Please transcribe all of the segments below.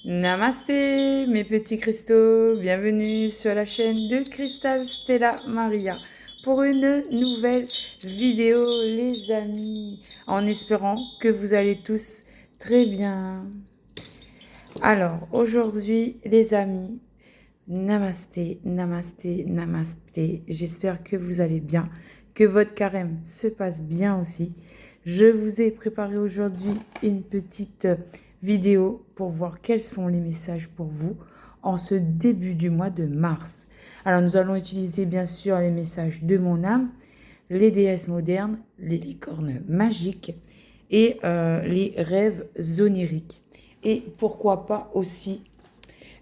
Namasté, mes petits cristaux, bienvenue sur la chaîne de Cristal Stella Maria pour une nouvelle vidéo, les amis, en espérant que vous allez tous très bien. Alors, aujourd'hui, les amis, namasté, namasté, namasté, j'espère que vous allez bien, que votre carême se passe bien aussi. Je vous ai préparé aujourd'hui une petite vidéo pour voir quels sont les messages pour vous en ce début du mois de mars. Alors nous allons utiliser bien sûr les messages de mon âme, les déesses modernes, les licornes magiques et les rêves oniriques. Et pourquoi pas aussi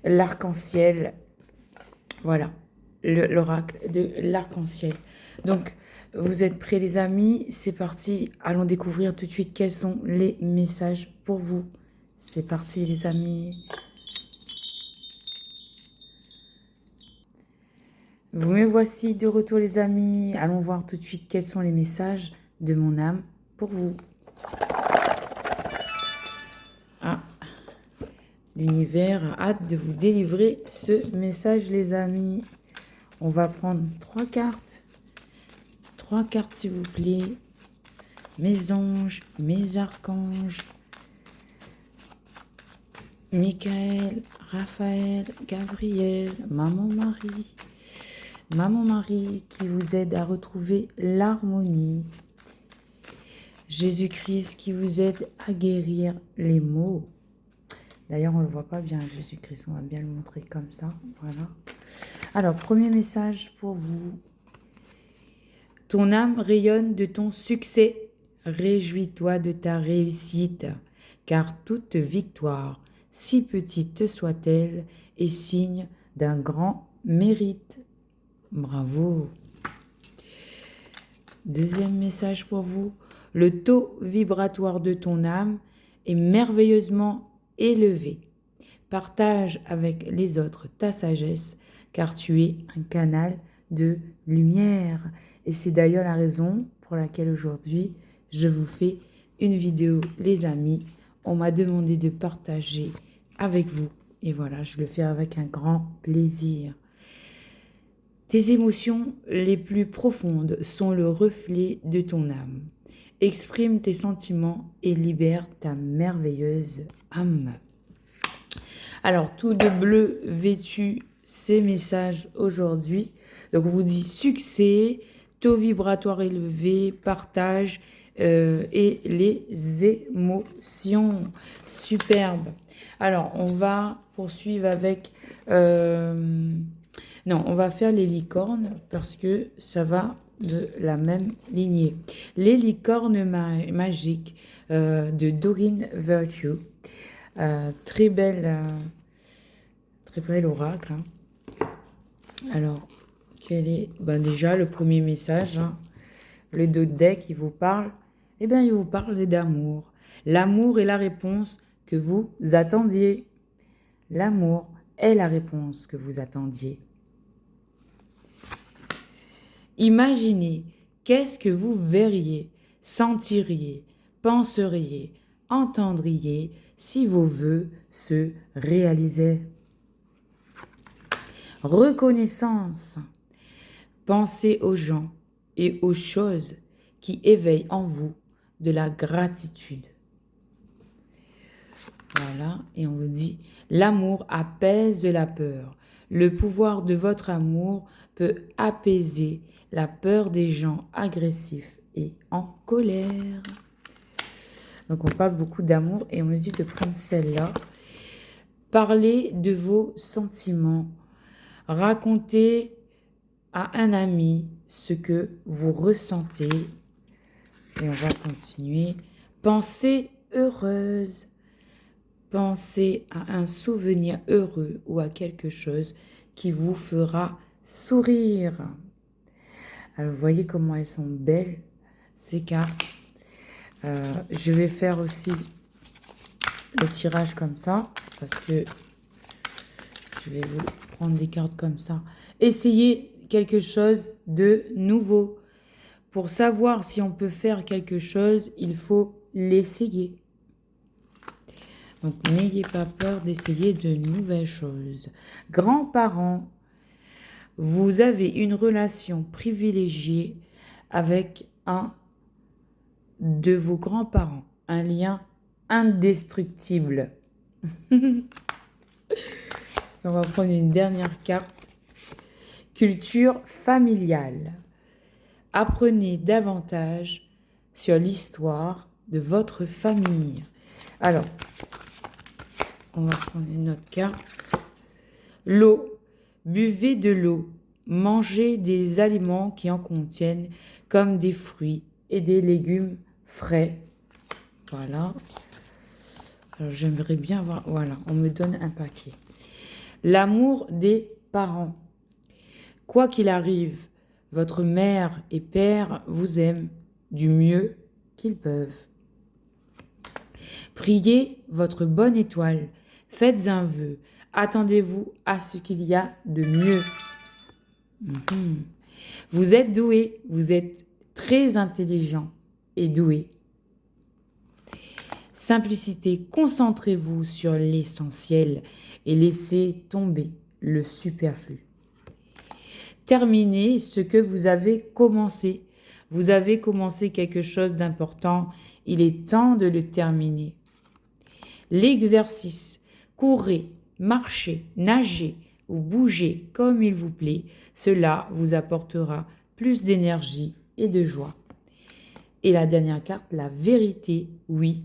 l'arc-en-ciel, voilà, l'oracle de l'arc-en-ciel. Donc vous êtes prêts les amis? C'est parti, allons découvrir tout de suite quels sont les messages pour vous. C'est parti les amis. Vous me voici de retour les amis. Allons voir tout de suite quels sont les messages de mon âme pour vous. Ah, l'univers a hâte de vous délivrer ce message les amis. On va prendre 3 cartes. 3 cartes s'il vous plaît. Mes anges, mes archanges. Michael, Raphaël, Gabriel, Maman Marie. Maman Marie qui vous aide à retrouver l'harmonie. Jésus-Christ qui vous aide à guérir les maux. D'ailleurs, on ne le voit pas bien, Jésus-Christ. On va bien le montrer comme ça. Voilà. Alors, premier message pour vous. Ton âme rayonne de ton succès. Réjouis-toi de ta réussite, car toute victoire, si petite soit-elle, est signe d'un grand mérite. Bravo. Deuxième message pour vous. Le taux vibratoire de ton âme est merveilleusement élevé. Partage avec les autres ta sagesse, car tu es un canal de lumière. Et c'est d'ailleurs la raison pour laquelle aujourd'hui, je vous fais une vidéo, les amis. On m'a demandé de partager avec vous. Et voilà, je le fais avec un grand plaisir. Tes émotions les plus profondes sont le reflet de ton âme. Exprime tes sentiments et libère ta merveilleuse âme. Alors, tout de bleu vêtu, ces messages aujourd'hui. Donc, on vous dit succès, taux vibratoire élevé, partage et les émotions. Superbe. Alors, on va poursuivre avec... non, on va faire les licornes parce que ça va de la même lignée. Les licornes magiques de Doreen Virtue. Très bel oracle. Hein. Alors, quel est déjà le premier message hein, le dos de deck, il vous parle. Eh bien, il vous parle d'amour. L'amour est la réponse que vous attendiez. L'amour est la réponse que vous attendiez. Imaginez, qu'est-ce que vous verriez, sentiriez, penseriez, entendriez si vos vœux se réalisaient. Reconnaissance. Pensez aux gens et aux choses qui éveillent en vous de la gratitude. Voilà, et on vous dit, l'amour apaise la peur. Le pouvoir de votre amour peut apaiser la peur des gens agressifs et en colère. Donc on parle beaucoup d'amour et on me dit de prendre celle-là. Parlez de vos sentiments. Racontez à un ami ce que vous ressentez. Et on va continuer. Pensez heureuse. Pensez à un souvenir heureux ou à quelque chose qui vous fera sourire. Alors, vous voyez comment elles sont belles, ces cartes. Je vais faire aussi le tirage comme ça, parce que je vais vous prendre des cartes comme ça. Essayez quelque chose de nouveau. Pour savoir si on peut faire quelque chose, il faut l'essayer. Donc, n'ayez pas peur d'essayer de nouvelles choses. Grands-parents, vous avez une relation privilégiée avec un de vos grands-parents. Un lien indestructible. On va prendre une dernière carte. Culture familiale. Apprenez davantage sur l'histoire de votre famille. Alors, on va prendre une autre carte. L'eau. Buvez de l'eau. Mangez des aliments qui en contiennent, comme des fruits et des légumes frais. Voilà. Alors, j'aimerais bien voir. Voilà, on me donne un paquet. L'amour des parents. Quoi qu'il arrive, votre mère et père vous aiment du mieux qu'ils peuvent. Priez votre bonne étoile. Faites un vœu. Attendez-vous à ce qu'il y a de mieux. Vous êtes doué. Vous êtes très intelligent et doué. Simplicité. Concentrez-vous sur l'essentiel et laissez tomber le superflu. Terminez ce que vous avez commencé. Vous avez commencé quelque chose d'important. Il est temps de le terminer. L'exercice. Courez, marchez, nagez ou bougez comme il vous plaît. Cela vous apportera plus d'énergie et de joie. Et la dernière carte, la vérité. Oui,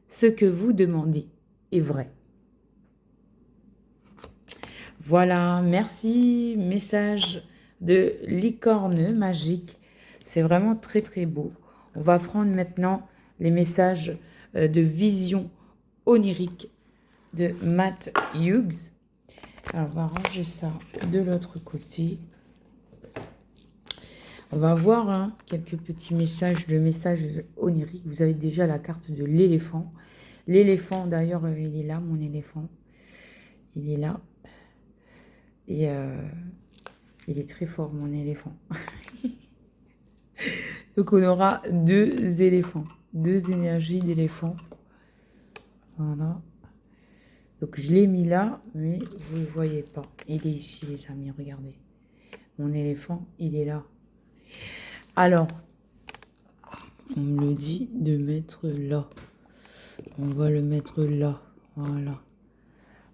ce que vous demandez est vrai. Voilà, merci. Message de licorne magique. C'est vraiment très très beau. On va prendre maintenant les messages de vision onirique de Matt Hughes. Alors, on va ranger ça de l'autre côté. On va voir quelques petits messages oniriques. Vous avez déjà la carte de l'éléphant. L'éléphant, d'ailleurs, il est là, mon éléphant. Il est là. Et il est très fort, mon éléphant. Donc, on aura 2 éléphants. 2 énergies d'éléphant. Voilà. Donc, je l'ai mis là, mais vous ne le voyez pas. Il est ici, les amis, regardez. Mon éléphant, il est là. Alors, on me le dit de mettre là. On va le mettre là. Voilà.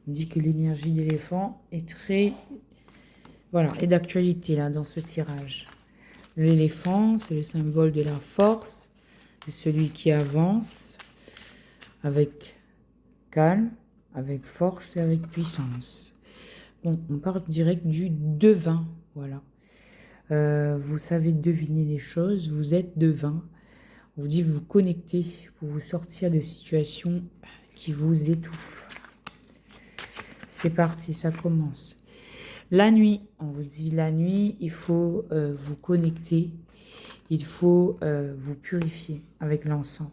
On dit que l'énergie d'éléphant est très... Voilà, et d'actualité, là, dans ce tirage. L'éléphant, c'est le symbole de la force, de celui qui avance avec calme, avec force et avec puissance. Bon, on part direct du devin, voilà. Vous savez deviner les choses, vous êtes devin. On vous dit vous connecter pour vous sortir de situations qui vous étouffent. C'est parti, ça commence. La nuit, on vous dit la nuit, il faut vous connecter, il faut vous purifier avec l'encens.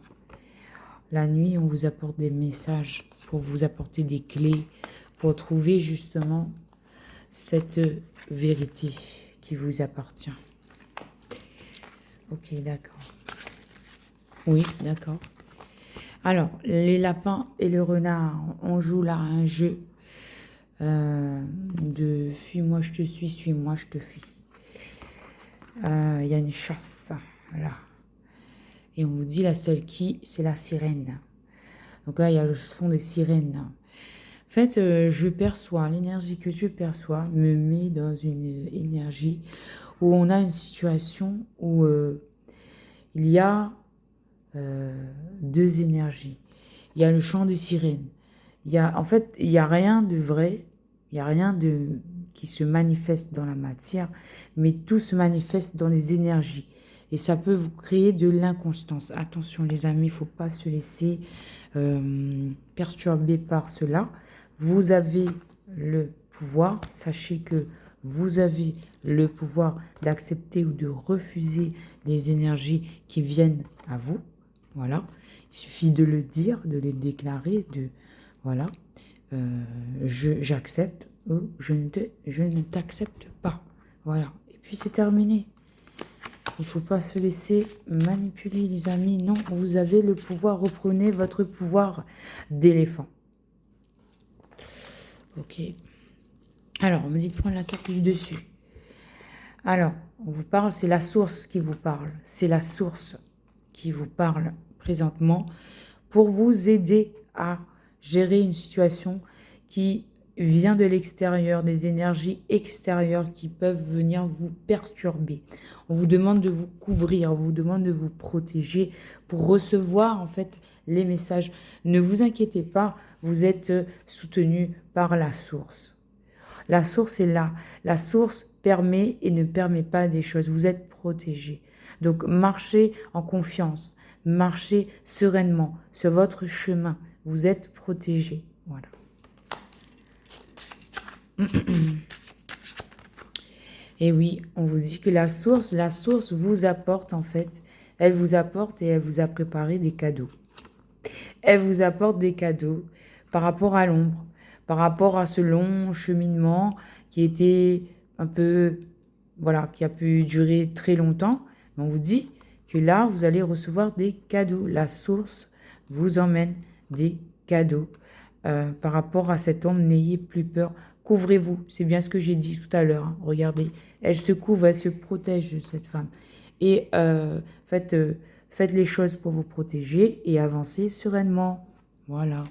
La nuit, on vous apporte des messages pour vous apporter des clés, pour trouver justement cette vérité qui vous appartient. Ok, d'accord. Oui, d'accord. Alors, les lapins et le renard, on joue là un jeu de fuis-moi, je te suis-moi, je te fuis. Il y a une chasse, là. Et on vous dit la seule qui, c'est la sirène. Donc là, il y a le son des sirènes. En fait, je perçois, l'énergie que je perçois me met dans une énergie où on a une situation où il y a 2 énergies. Il y a le chant des sirènes. En fait, il n'y a rien de vrai, il n'y a rien qui se manifeste dans la matière, mais tout se manifeste dans les énergies. Et ça peut vous créer de l'inconstance. Attention les amis, il ne faut pas se laisser perturber par cela. Vous avez le pouvoir, sachez que vous avez le pouvoir d'accepter ou de refuser les énergies qui viennent à vous. Voilà, il suffit de le dire, de les déclarer, voilà, j'accepte ou je ne t'accepte pas. Voilà, et puis c'est terminé. Il ne faut pas se laisser manipuler, les amis. Non, vous avez le pouvoir. Reprenez votre pouvoir d'éléphant. Ok. Alors, on me dit de prendre la carte du dessus. Alors, on vous parle, c'est la source qui vous parle. C'est la source qui vous parle présentement pour vous aider à gérer une situation qui vient de l'extérieur, des énergies extérieures qui peuvent venir vous perturber. On vous demande de vous couvrir, on vous demande de vous protéger pour recevoir en fait les messages. Ne vous inquiétez pas, vous êtes soutenu par la source. La source est là. La source permet et ne permet pas des choses. Vous êtes protégé. Donc marchez en confiance, marchez sereinement sur votre chemin. Vous êtes protégé. Voilà. Et oui, on vous dit que la source vous apporte en fait, elle vous apporte et elle vous a préparé des cadeaux. Elle vous apporte des cadeaux par rapport à l'ombre, par rapport à ce long cheminement qui était un peu, voilà, qui a pu durer très longtemps. Mais on vous dit que là, vous allez recevoir des cadeaux. La source vous emmène des cadeaux. Par rapport à cette ombre, n'ayez plus peur. Couvrez-vous. C'est bien ce que j'ai dit tout à l'heure. Hein. Regardez, elle se couvre, elle se protège, cette femme. Et faites les choses pour vous protéger et avancez sereinement. Voilà.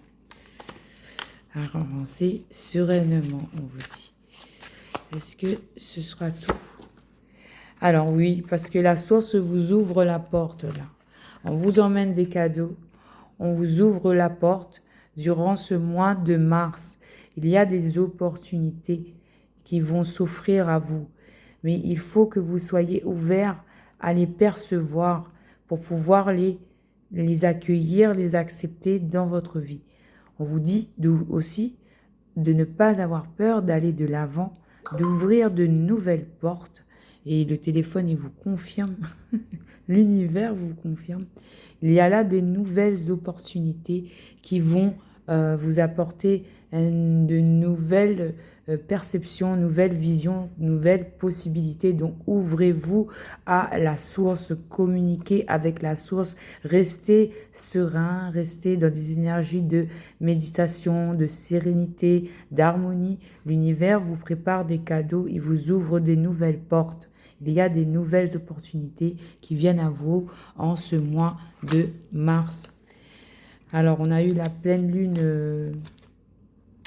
Avancez sereinement, on vous dit. Est-ce que ce sera tout? Alors oui, parce que la source vous ouvre la porte là. On vous emmène des cadeaux. On vous ouvre la porte durant ce mois de mars. Il y a des opportunités qui vont s'offrir à vous. Mais il faut que vous soyez ouverts à les percevoir pour pouvoir les accueillir, les accepter dans votre vie. On vous dit aussi de ne pas avoir peur d'aller de l'avant, d'ouvrir de nouvelles portes. Et le téléphone, il vous confirme, l'univers vous confirme. Il y a là des nouvelles opportunités qui vont vous apporter de nouvelles perceptions, nouvelles visions, nouvelles possibilités. Donc, ouvrez-vous à la source, communiquez avec la source, restez serein, restez dans des énergies de méditation, de sérénité, d'harmonie. L'univers vous prépare des cadeaux, il vous ouvre des nouvelles portes. Il y a des nouvelles opportunités qui viennent à vous en ce mois de mars. Alors, on a eu la pleine lune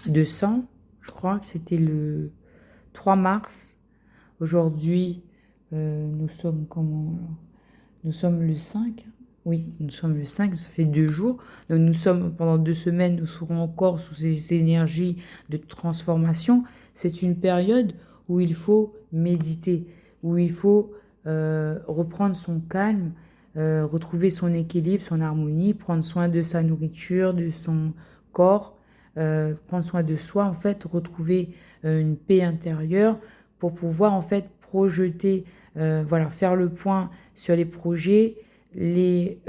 de sang. Je crois que c'était le 3 mars. Aujourd'hui, nous sommes comment? Nous sommes le 5. Oui, nous sommes le 5, ça fait 2 jours. Donc, nous sommes, pendant 2 semaines, nous serons encore sous ces énergies de transformation. C'est une période où il faut méditer, où il faut reprendre son calme, retrouver son équilibre, son harmonie, prendre soin de sa nourriture, de son corps, prendre soin de soi, en fait, retrouver une paix intérieure pour pouvoir, en fait, projeter, voilà, faire le point sur les projets, les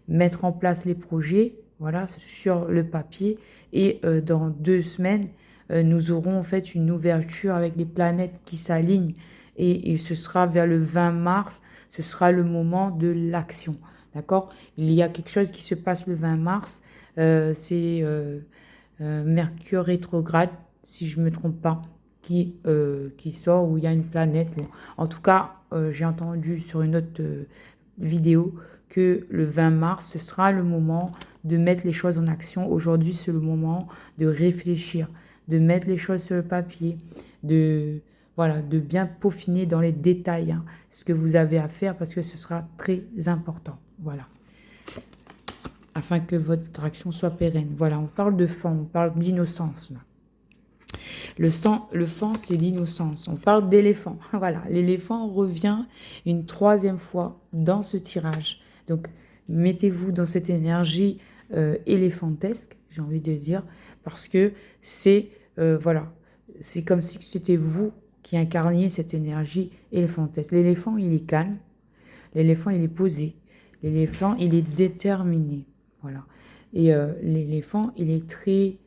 mettre en place les projets, voilà, sur le papier. Et dans 2 semaines, nous aurons en fait une ouverture avec les planètes qui s'alignent. Et ce sera vers le 20 mars, ce sera le moment de l'action. D'accord? Il y a quelque chose qui se passe le 20 mars. C'est Mercure rétrograde, si je ne me trompe pas, qui sort, où il y a une planète. Bon, en tout cas, j'ai entendu sur une autre vidéo que le 20 mars, ce sera le moment de mettre les choses en action. Aujourd'hui, c'est le moment de réfléchir, de mettre les choses sur le papier, de bien peaufiner dans les détails ce que vous avez à faire parce que ce sera très important. Voilà. Afin que votre action soit pérenne. Voilà, on parle de fan, on parle d'innocence. Le fan, c'est l'innocence. On parle d'éléphant. Voilà, l'éléphant revient une 3e fois dans ce tirage. Donc, mettez-vous dans cette énergie éléphantesque, j'ai envie de dire, parce que c'est c'est comme si c'était vous qui incarniez cette énergie éléphantesque. L'éléphant, il est calme. L'éléphant, il est posé. L'éléphant, il est déterminé. Voilà. Et l'éléphant, il est très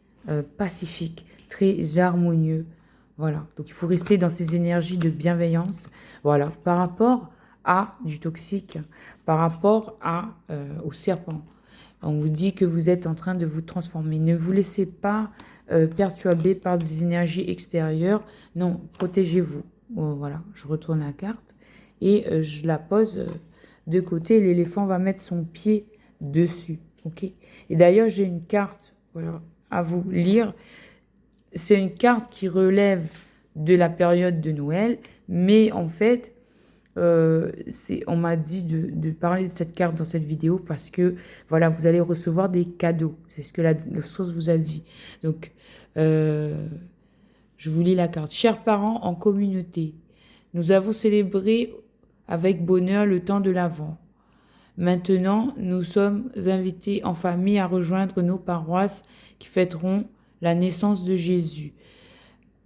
pacifique, très harmonieux. Voilà. Donc, il faut rester dans ces énergies de bienveillance. Voilà. Par rapport à du toxique, par rapport au serpent. On vous dit que vous êtes en train de vous transformer. Ne vous laissez pas perturber par des énergies extérieures. Non, protégez-vous. Bon, voilà, je retourne la carte et je la pose de côté. L'éléphant va mettre son pied dessus. Ok. Et d'ailleurs, j'ai une carte, voilà, à vous lire. C'est une carte qui relève de la période de Noël, mais en fait, on m'a dit de parler de cette carte dans cette vidéo parce que, voilà, vous allez recevoir des cadeaux. C'est ce que la source vous a dit. Donc, je vous lis la carte. Chers parents en communauté, nous avons célébré avec bonheur le temps de l'Avent. Maintenant, nous sommes invités en famille à rejoindre nos paroisses qui fêteront la naissance de Jésus.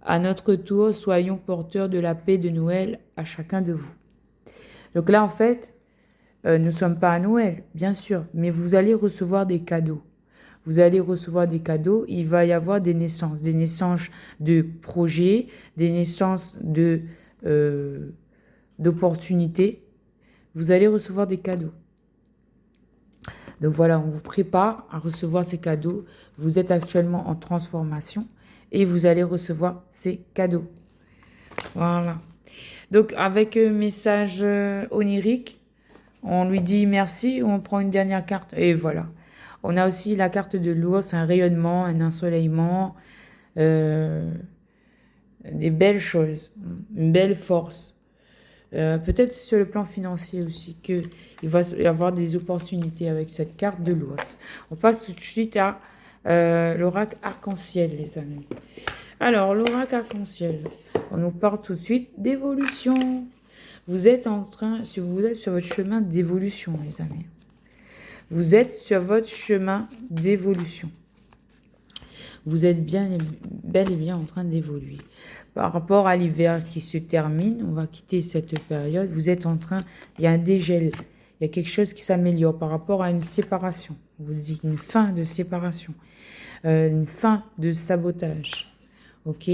À notre tour, soyons porteurs de la paix de Noël à chacun de vous. Donc là, en fait, nous ne sommes pas à Noël, bien sûr, mais vous allez recevoir des cadeaux. Vous allez recevoir des cadeaux, il va y avoir des naissances de projets, des naissances d'opportunités. Vous allez recevoir des cadeaux. Donc voilà, on vous prépare à recevoir ces cadeaux. Vous êtes actuellement en transformation et vous allez recevoir ces cadeaux. Voilà. Donc avec message onirique, on lui dit merci, on prend une dernière carte et voilà. On a aussi la carte de l'ours, un rayonnement, un ensoleillement, des belles choses, une belle force. Peut-être sur le plan financier aussi, qu'il va y avoir des opportunités avec cette carte de l'ours. On passe tout de suite à l'oracle arc-en-ciel, les amis. Alors, l'oracle arc-en-ciel, on nous parle tout de suite d'évolution. Vous êtes sur votre chemin d'évolution, les amis. Vous êtes sur votre chemin d'évolution. Vous êtes bel et bien en train d'évoluer. Par rapport à l'hiver qui se termine, on va quitter cette période. Vous êtes il y a un dégel. Il y a quelque chose qui s'améliore par rapport à une séparation. On vous dit une fin de séparation. Une fin de sabotage. Ok?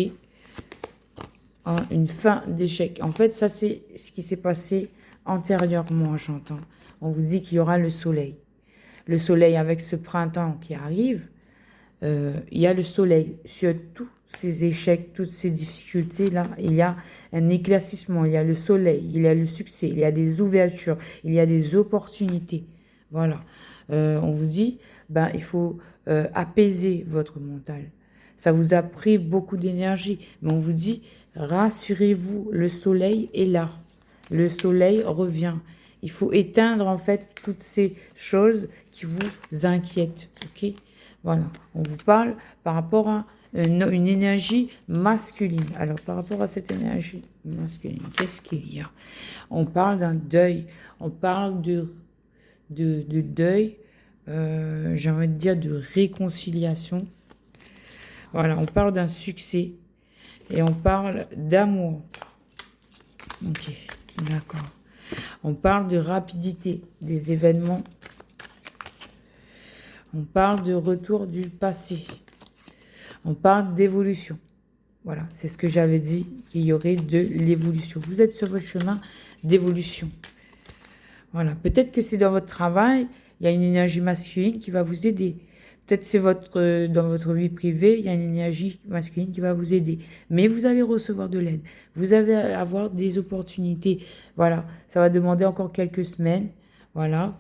Une fin d'échec. En fait, ça, c'est ce qui s'est passé antérieurement, j'entends. On vous dit qu'il y aura le soleil. Le soleil avec ce printemps qui arrive, il y a le soleil. Sur tous ces échecs, toutes ces difficultés-là, il y a un éclaircissement, il y a le soleil, il y a le succès, il y a des ouvertures, il y a des opportunités. Voilà. On vous dit, il faut apaiser votre mental. Ça vous a pris beaucoup d'énergie, mais on vous dit, rassurez-vous, le soleil est là. Le soleil revient. Il faut éteindre en fait toutes ces choses qui vous inquiètent. Ok? Voilà. On vous parle par rapport à une énergie masculine. Alors, par rapport à cette énergie masculine, qu'est-ce qu'il y a? On parle d'un deuil. On parle de deuil. J'ai envie de dire de réconciliation. Voilà. On parle d'un succès. Et on parle d'amour. Ok. D'accord. On parle de rapidité des événements. On parle de retour du passé. On parle d'évolution. Voilà, c'est ce que j'avais dit, qu'il y aurait de l'évolution. Vous êtes sur votre chemin d'évolution. Voilà, peut-être que c'est dans votre travail, il y a une énergie masculine qui va vous aider. Peut-être c'est dans votre vie privée, il y a une énergie masculine qui va vous aider. Mais vous allez recevoir de l'aide. Vous allez avoir des opportunités. Voilà, ça va demander encore quelques semaines. Voilà.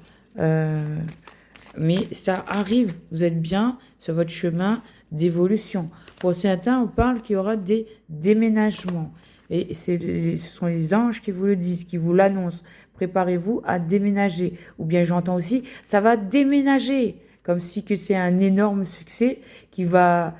Mais ça arrive. Vous êtes bien sur votre chemin d'évolution. Pour certains, on parle qu'il y aura des déménagements. Et ce sont les anges qui vous le disent, qui vous l'annoncent. Préparez-vous à déménager. Ou bien j'entends aussi, ça va déménager. Comme si que c'est un énorme succès qui va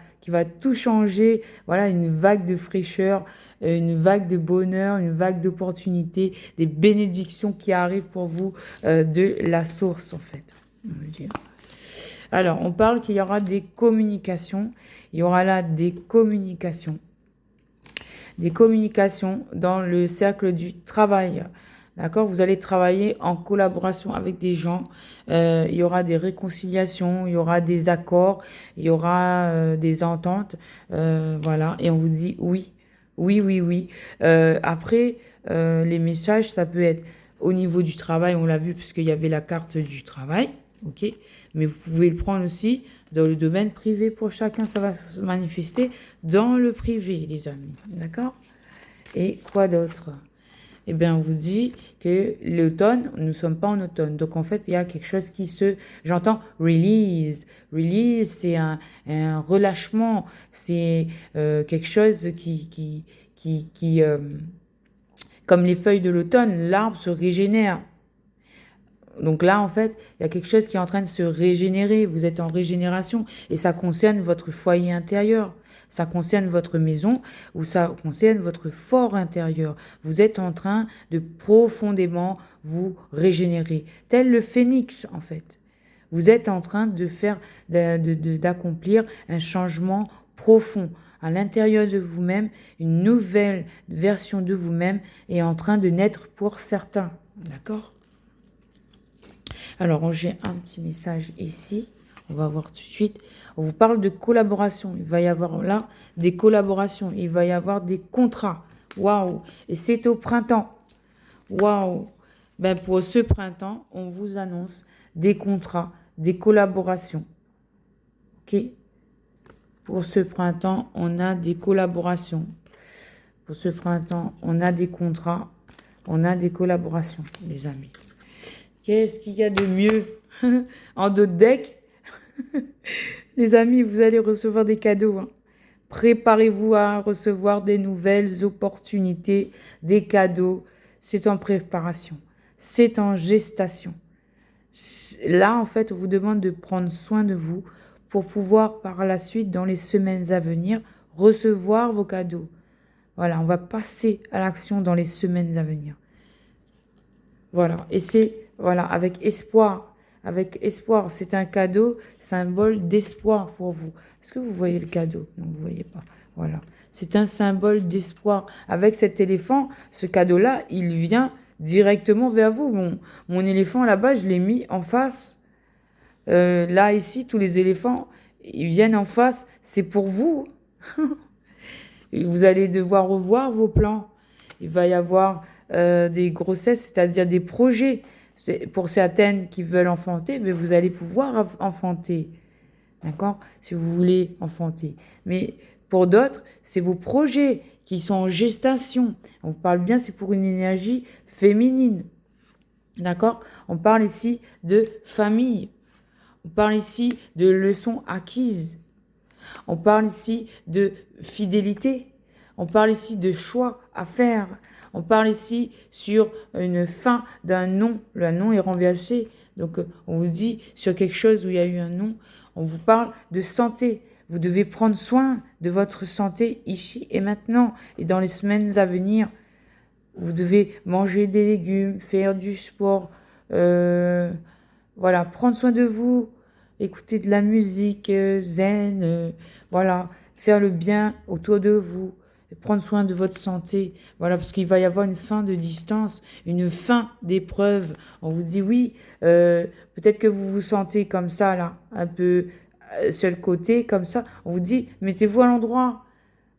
tout changer. Voilà, une vague de fraîcheur, une vague de bonheur, une vague d'opportunités, des bénédictions qui arrivent pour vous de la source, en fait. On veut dire. Alors, on parle qu'il y aura des communications. Il y aura là des communications. Des communications dans le cercle du travail. D'accord? Vous allez travailler en collaboration avec des gens. Il y aura des réconciliations, il y aura des accords, il y aura des ententes. Voilà. Et on vous dit oui, oui, oui, oui. Après, les messages, ça peut être au niveau du travail. On l'a vu puisqu'il y avait la carte du travail. Ok? Mais vous pouvez le prendre aussi dans le domaine privé pour chacun. Ça va se manifester dans le privé, les amis. D'accord? Et quoi d'autre? Eh bien, on vous dit que l'automne, nous ne sommes pas en automne. Donc, en fait, il y a quelque chose qui se... J'entends release. Release, c'est un relâchement. C'est quelque chose qui comme les feuilles de l'automne, l'arbre se régénère. Donc là, en fait, il y a quelque chose qui est en train de se régénérer. Vous êtes en régénération et ça concerne votre foyer intérieur. Ça concerne votre maison ou ça concerne votre fort intérieur. Vous êtes en train de profondément vous régénérer. Tel le phénix, en fait. Vous êtes en train de faire, d'accomplir un changement profond. À l'intérieur de vous-même, une nouvelle version de vous-même est en train de naître pour certains. D'accord ? Alors, j'ai un petit message ici. On va voir tout de suite. On vous parle de collaboration. Il va y avoir là des collaborations. Il va y avoir des contrats. Waouh! Et c'est au printemps. Waouh! Ben, pour ce printemps, on vous annonce des contrats, des collaborations. OK? Pour ce printemps, on a des collaborations. Pour ce printemps, on a des contrats, on a des collaborations, les amis. Qu'est-ce qu'il y a de mieux en d'autres decks? Les amis, vous allez recevoir des cadeaux. Hein. Préparez-vous à recevoir des nouvelles opportunités, des cadeaux. C'est en préparation. C'est en gestation. Là, en fait, on vous demande de prendre soin de vous pour pouvoir, par la suite, dans les semaines à venir, recevoir vos cadeaux. Voilà, on va passer à l'action dans les semaines à venir. Voilà, et c'est, voilà, avec espoir. Avec espoir, c'est un cadeau, symbole d'espoir pour vous. Est-ce que vous voyez le cadeau? Non, vous ne voyez pas. Voilà, c'est un symbole d'espoir. Avec cet éléphant, ce cadeau-là, il vient directement vers vous. Mon éléphant, là-bas, je l'ai mis en face. Là, ici, tous les éléphants, ils viennent en face. C'est pour vous. Vous allez devoir revoir vos plans. Il va y avoir des grossesses, c'est-à-dire des projets. Pour certaines qui veulent enfanter, mais vous allez pouvoir enfanter. D'accord? Si vous voulez enfanter. Mais pour d'autres, c'est vos projets qui sont en gestation. On parle bien, c'est pour une énergie féminine. D'accord? On parle ici de famille. On parle ici de leçons acquises. On parle ici de fidélité. On parle ici de choix à faire. On parle ici sur une fin d'un nom. Le nom est renversé. Donc, on vous dit sur quelque chose où il y a eu un nom. On vous parle de santé. Vous devez prendre soin de votre santé ici et maintenant. Et dans les semaines à venir, vous devez manger des légumes, faire du sport. Voilà, prendre soin de vous. Écouter de la musique zen. Voilà, faire le bien autour de vous. Et prendre soin de votre santé. Voilà, parce qu'il va y avoir une fin de distance, une fin d'épreuve. On vous dit oui, peut-être que vous vous sentez comme ça, là, un peu sur le côté, comme ça. On vous dit, mettez-vous à l'endroit.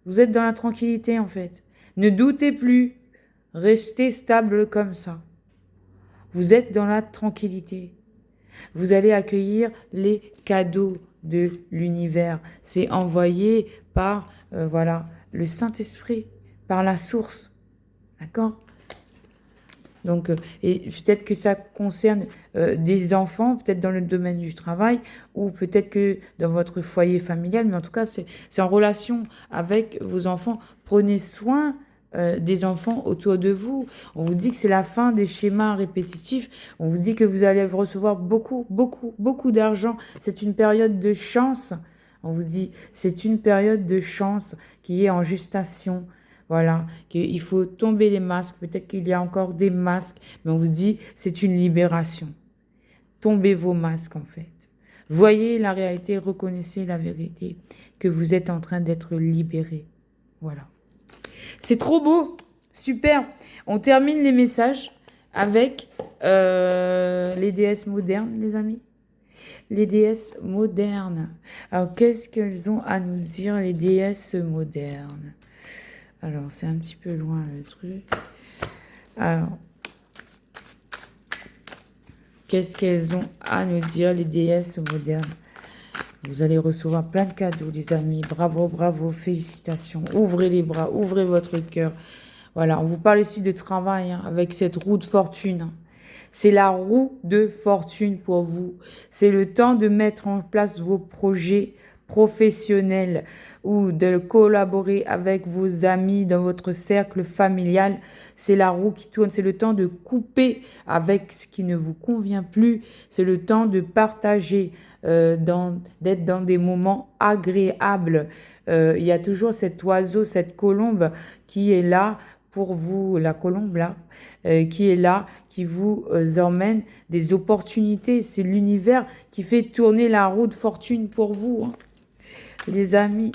Vous êtes dans la tranquillité, en fait. Ne doutez plus. Restez stable comme ça. Vous êtes dans la tranquillité. Vous allez accueillir les cadeaux de l'univers. C'est envoyé par, voilà, le Saint-Esprit, par la source. D'accord? Donc, et peut-être que ça concerne des enfants, peut-être dans le domaine du travail, ou peut-être que dans votre foyer familial, mais en tout cas, c'est en relation avec vos enfants. Prenez soin des enfants autour de vous. On vous dit que c'est la fin des schémas répétitifs. On vous dit que vous allez recevoir beaucoup d'argent. C'est une période de chance. On vous dit, c'est une période de chance qui est en gestation. Voilà, qu'il faut tomber les masques. Peut-être qu'il y a encore des masques, mais on vous dit, c'est une libération. Tombez vos masques, en fait. Voyez la réalité, reconnaissez la vérité, que vous êtes en train d'être libéré. Voilà. C'est trop beau, super. On termine les messages avec les déesses modernes, les amis. Les déesses modernes. Alors, qu'est-ce qu'elles ont à nous dire, les déesses modernes? Alors, c'est un petit peu loin le truc. Alors, Qu'est-ce qu'elles ont à nous dire, les déesses modernes? Vous allez recevoir plein de cadeaux, les amis. Bravo, bravo, félicitations. Ouvrez les bras, ouvrez votre cœur. Voilà, on vous parle ici de travail hein, avec cette roue de fortune. Hein. C'est la roue de fortune pour vous. C'est le temps de mettre en place vos projets professionnels ou de collaborer avec vos amis dans votre cercle familial. C'est la roue qui tourne. C'est le temps de couper avec ce qui ne vous convient plus. C'est le temps de partager, d'être dans des moments agréables. Il y a toujours cet oiseau, cette colombe qui est là pour vous, la colombe là, qui est là, qui vous emmène des opportunités. C'est l'univers qui fait tourner la roue de fortune pour vous. Hein. Les amis,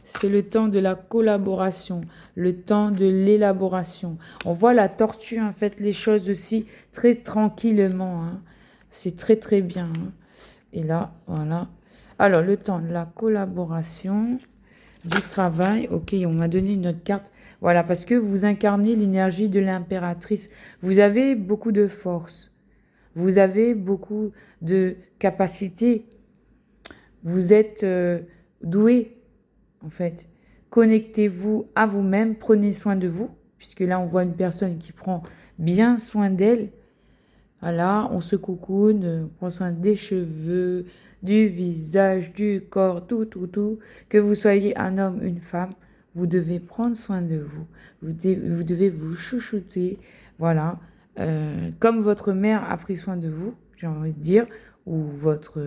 c'est le temps de la collaboration, le temps de l'élaboration. On voit la tortue, en fait, les choses aussi très tranquillement. Hein. C'est très, très bien. Hein. Et là, voilà. Alors, le temps de la collaboration, du travail. Ok, on m'a donné une autre carte. Voilà, parce que vous incarnez l'énergie de l'impératrice. Vous avez beaucoup de force. Vous avez beaucoup de capacité. Vous êtes doué, en fait. Connectez-vous à vous-même. Prenez soin de vous. Puisque là, on voit une personne qui prend bien soin d'elle. Voilà, on se cocoune, on prend soin des cheveux, du visage, du corps, tout, tout, tout. Que vous soyez un homme, une femme, vous devez prendre soin de vous. Vous devez vous chouchouter, voilà. Comme votre mère a pris soin de vous, j'ai envie de dire, ou votre...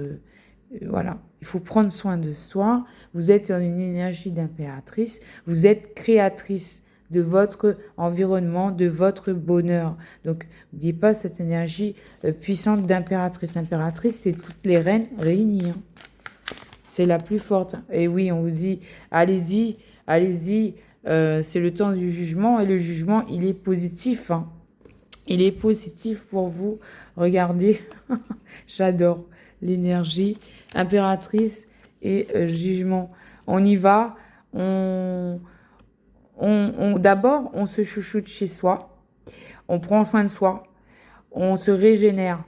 voilà, il faut prendre soin de soi. Vous êtes en une énergie d'impératrice, vous êtes créatrice de votre environnement, de votre bonheur. Donc, n'oubliez pas cette énergie puissante d'impératrice. Impératrice, c'est toutes les reines réunies. Hein. C'est la plus forte. Et oui, on vous dit, allez-y, allez-y. C'est le temps du jugement. Et le jugement, il est positif. Hein. Il est positif pour vous. Regardez, j'adore l'énergie. Impératrice et jugement. On y va. D'abord, on se chouchoute chez soi, on prend soin de soi, on se régénère.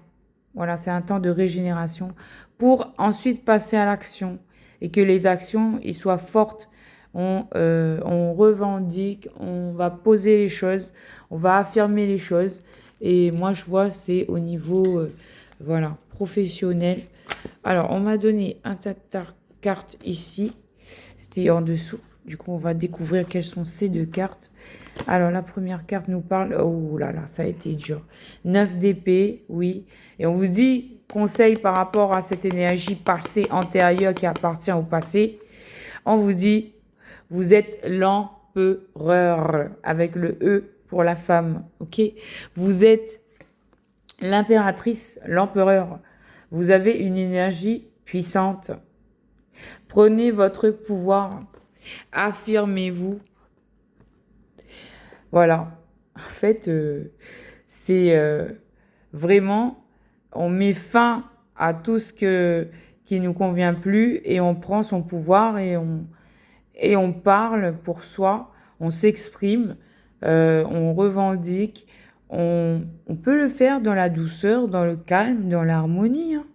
Voilà, c'est un temps de régénération pour ensuite passer à l'action et que les actions y soient fortes. On revendique, on va poser les choses, on va affirmer les choses. Et moi, je vois, c'est au niveau voilà, professionnel. Alors, on m'a donné un tas de cartes ici. C'était en dessous. Du coup, on va découvrir quelles sont ces deux cartes. Alors, la première carte nous parle... Oh là là, ça a été dur. 9 d'épée, oui. Et on vous dit, conseil par rapport à cette énergie passée, antérieure qui appartient au passé. On vous dit, vous êtes l'empereur, avec le E pour la femme, ok? Vous êtes l'impératrice, l'empereur. Vous avez une énergie puissante. Prenez votre pouvoir. Affirmez-vous. Voilà. En fait, c'est vraiment, on met fin à tout ce qui nous convient plus et on prend son pouvoir et on parle pour soi, on s'exprime, on revendique. On peut le faire dans la douceur, dans le calme, dans l'harmonie. Hein.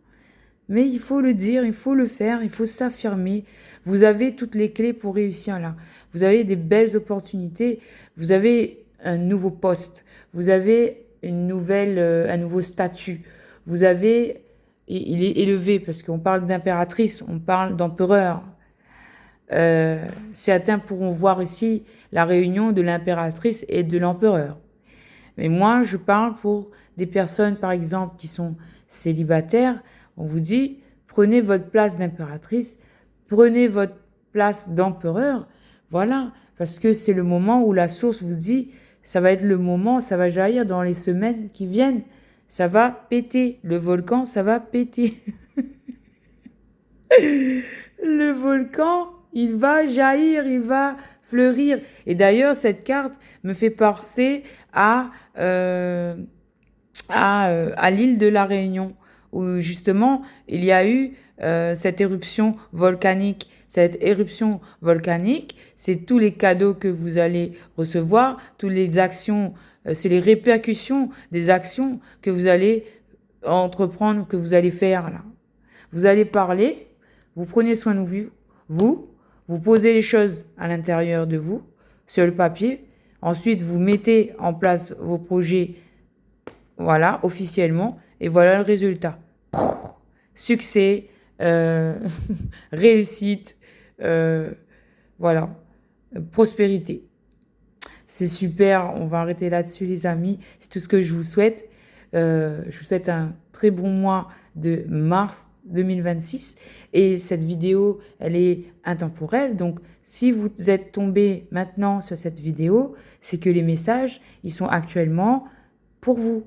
Mais il faut le dire, il faut le faire, il faut s'affirmer. Vous avez toutes les clés pour réussir là. Vous avez des belles opportunités. Vous avez un nouveau poste. Vous avez un nouveau statut. Vous avez, il est élevé parce qu'on parle d'impératrice, on parle d'empereur. Certains pourront voir ici la réunion de l'impératrice et de l'empereur. Mais moi, je parle pour des personnes, par exemple, qui sont célibataires. On vous dit, prenez votre place d'impératrice, prenez votre place d'empereur. Voilà, parce que c'est le moment où la source vous dit, ça va être le moment, ça va jaillir dans les semaines qui viennent. Ça va péter. Le volcan, ça va péter. Le volcan, il va jaillir, il va fleurir. Et d'ailleurs, cette carte me fait penser à l'île de la Réunion, où justement, il y a eu cette éruption volcanique. Cette éruption volcanique, c'est tous les cadeaux que vous allez recevoir, toutes les actions, c'est les répercussions des actions que vous allez entreprendre, que vous allez faire là. Vous allez parler, vous prenez soin de vous posez les choses à l'intérieur de vous, sur le papier. Ensuite, vous mettez en place vos projets, voilà, officiellement. Et voilà le résultat. Succès, réussite, voilà, prospérité. C'est super, on va arrêter là-dessus les amis. C'est tout ce que je vous souhaite. Je vous souhaite un très bon mois de mars 2026. Et cette vidéo, elle est intemporelle. Donc, si vous êtes tombé maintenant sur cette vidéo, c'est que les messages, ils sont actuellement pour vous.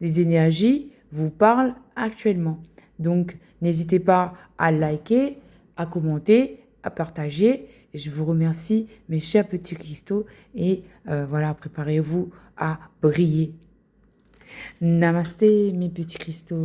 Les énergies vous parlent actuellement. Donc, n'hésitez pas à liker, à commenter, à partager. Et je vous remercie, mes chers petits cristaux. Et voilà, préparez-vous à briller. Namasté, mes petits cristaux.